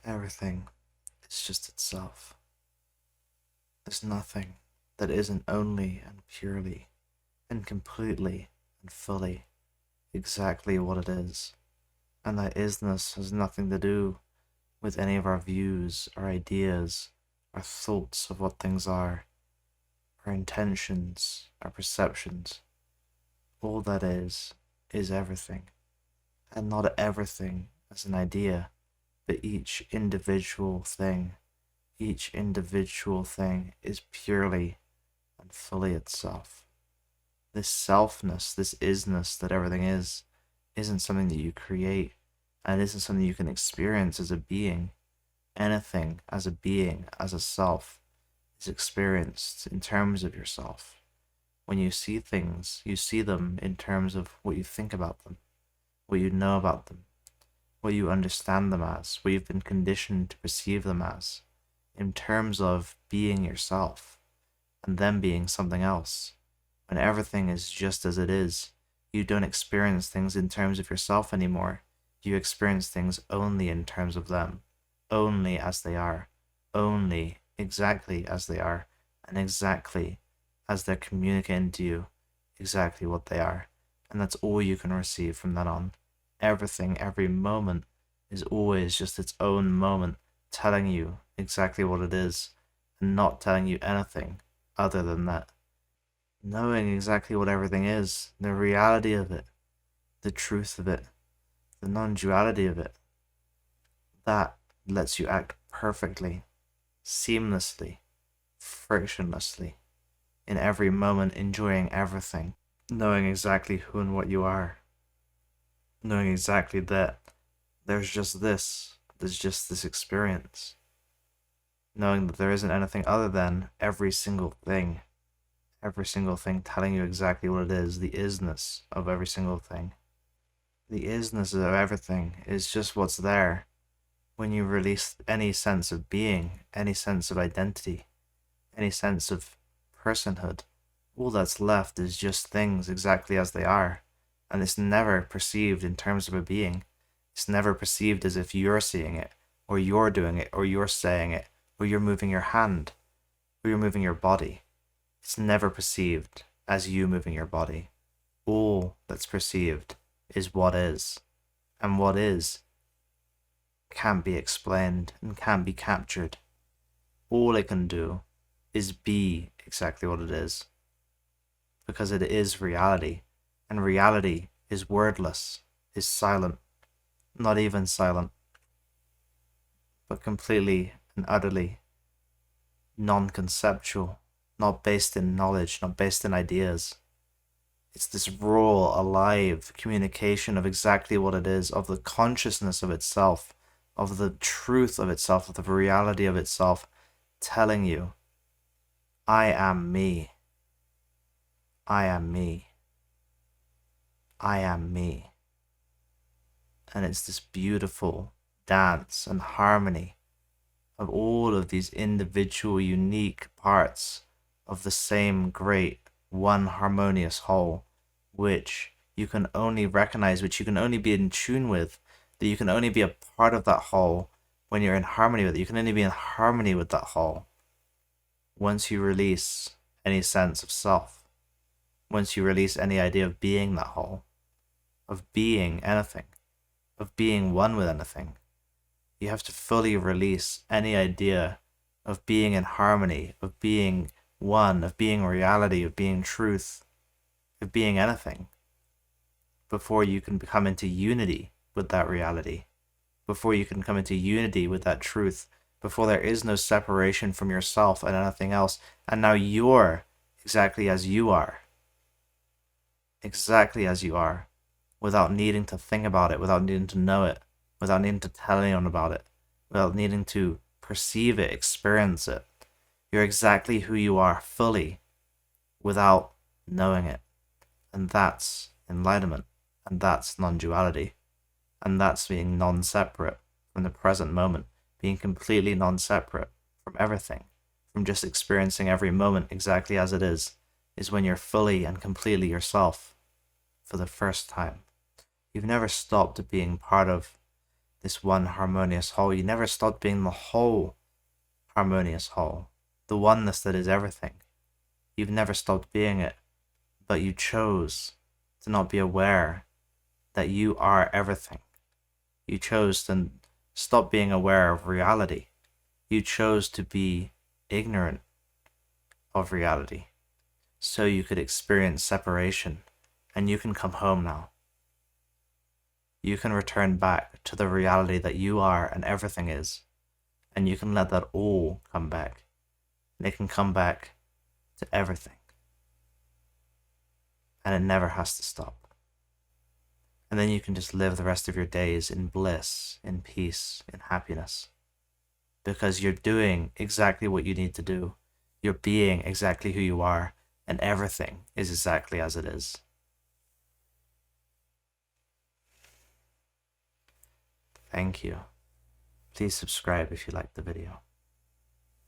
Everything is just itself. There's nothing that isn't only and purely and completely and fully exactly what it is. And that isness has nothing to do with any of our views, our ideas, our thoughts of what things are, our intentions, our perceptions. All that is everything. And not everything as an idea, but each individual thing. Each individual thing is purely and fully itself. This selfness, this isness that everything is, isn't something that you create, and it isn't something you can experience as a being. Anything as a being, as a self, is experienced in terms of yourself. When you see things, you see them in terms of what you think about them, what you know about them, what you understand them as, what you've been conditioned to perceive them as, in terms of being yourself, and them being something else. When everything is just as it is, you don't experience things in terms of yourself anymore. You experience things only in terms of them, only as they are, only exactly as they are, and exactly as they're communicating to you exactly what they are. And that's all you can receive from then on. Everything, every moment, is always just its own moment, telling you exactly what it is, and not telling you anything other than that. Knowing exactly what everything is, the reality of it, the truth of it, the non-duality of it, that lets you act perfectly, seamlessly, frictionlessly, in every moment, enjoying everything, knowing exactly who and what you are, knowing exactly that there's just this experience, knowing that there isn't anything other than every single thing telling you exactly what it is, the isness of every single thing. The isness of everything is just what's there when you release any sense of being, any sense of identity, any sense of personhood. All that's left is just things exactly as they are, and it's never perceived in terms of a being. It's never perceived as if you're seeing it, or you're doing it, or you're saying it, or you're moving your hand, or you're moving your body. It's never perceived as you moving your body. All that's perceived is what is, and what is can't be explained and can't be captured. All it can do is be exactly what it is, because it is reality, and reality is wordless, is silent, not even silent, but completely and utterly non-conceptual, not based in knowledge, not based in ideas. It's this raw, alive communication of exactly what it is, of the consciousness of itself, of the truth of itself, of the reality of itself, telling you, I am me. I am me. I am me. And it's this beautiful dance and harmony of all of these individual, unique parts of the same great, one harmonious whole, which you can only recognize, which you can only be in tune with, that you can only be a part of that whole when you're in harmony with it. You can only be in harmony with that whole once you release any sense of self, once you release any idea of being that whole, of being anything, of being one with anything. You have to fully release any idea of being in harmony, of being one, of being reality, of being truth, of being anything, before you can come into unity with that reality, before you can come into unity with that truth, before there is no separation from yourself and anything else, and now you're exactly as you are, without needing to think about it, without needing to know it, without needing to tell anyone about it, without needing to perceive it, experience it. You're exactly who you are fully, without knowing it. And that's enlightenment, and that's non-duality, and that's being non-separate from the present moment, being completely non-separate from everything, from just experiencing every moment exactly as it is when you're fully and completely yourself for the first time. You've never stopped being part of this one harmonious whole. You never stopped being the whole harmonious whole, the oneness that is everything. You've never stopped being it, but you chose to not be aware that you are everything. You chose to stop being aware of reality. You chose to be ignorant of reality so you could experience separation, and you can come home now. You can return back to the reality that you are and everything is, and you can let that all come back. And it can come back to everything. And it never has to stop. And then you can just live the rest of your days in bliss, in peace, in happiness. Because you're doing exactly what you need to do. You're being exactly who you are, and everything is exactly as it is. Thank you. Please subscribe if you liked the video.